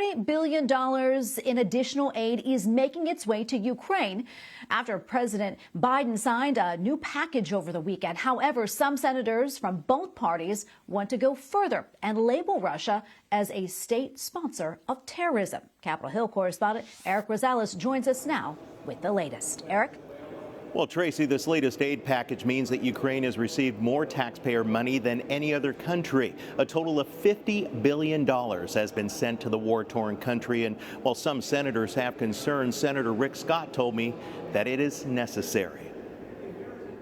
$40 billion in additional aid is making its way to Ukraine after President Biden signed a new package over the weekend. However, some senators from both parties want to go further and label Russia as a state sponsor of terrorism. Capitol Hill correspondent Eric Rosales joins us now with the latest. Eric? Well, Tracy, this latest aid package means that Ukraine has received more taxpayer money than any other country. A total of $50 billion has been sent to the war-torn country. And while some senators have concerns, Senator Rick Scott told me that it is necessary.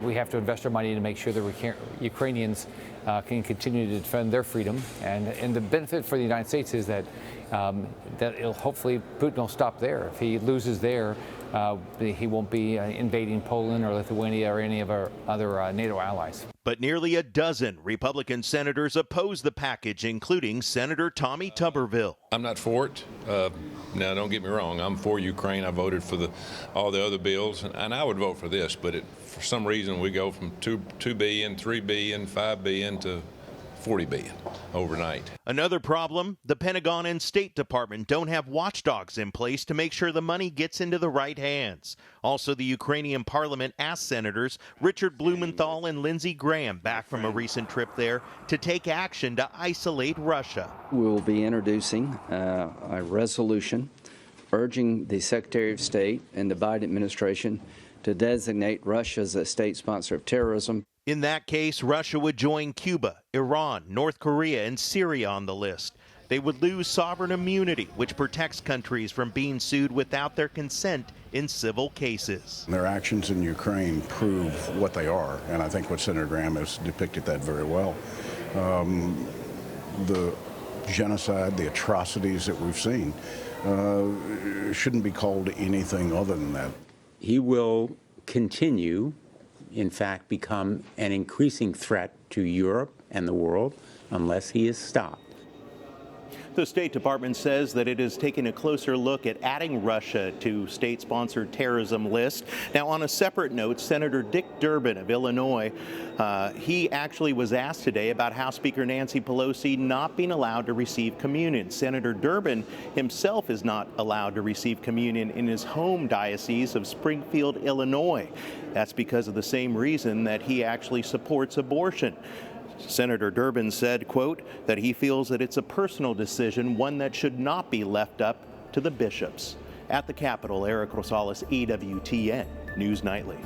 We have to invest our money to make sure that Ukrainians can continue to defend their freedom. And the benefit for the United States is that hopefully Putin will stop there. If he loses there, he won't be invading Poland or Lithuania or any of our other NATO allies. But nearly a dozen Republican senators oppose the package, including Senator Tommy Tuberville. I'm not for it. Now, don't get me wrong. I'm for Ukraine. I voted for all the other bills, and I would vote for this. But for some reason, we go from $2 billion, $3 billion, $5 billion to $40 billion overnight. Another problem, the Pentagon and State Department don't have watchdogs in place to make sure the money gets into the right hands. Also, the Ukrainian parliament asked Senators Richard Blumenthal and Lindsey Graham, back from a recent trip there, to take action to isolate Russia. We will be introducing a resolution urging the Secretary of State and the Biden administration to designate Russia as a state sponsor of terrorism. In that case, Russia would join Cuba, Iran, North Korea, and Syria on the list. They would lose sovereign immunity, which protects countries from being sued without their consent in civil cases. Their actions in Ukraine prove what they are, and I think what Senator Graham has depicted that very well. The genocide, the atrocities that we've seen, shouldn't be called anything other than that. He will continue, in fact, become an increasing threat to Europe and the world unless he is stopped. The State Department says that it is taking a closer look at adding Russia to state-sponsored terrorism list. Now, on a separate note, Senator Dick Durbin of Illinois, he actually was asked today about House Speaker Nancy Pelosi not being allowed to receive communion. Senator Durbin himself is not allowed to receive communion in his home diocese of Springfield, Illinois. That's because of the same reason that he actually supports abortion. Senator Durbin said, quote, that he feels that it's a personal decision, one that should not be left up to the bishops. At the Capitol, Eric Rosales, EWTN News Nightly.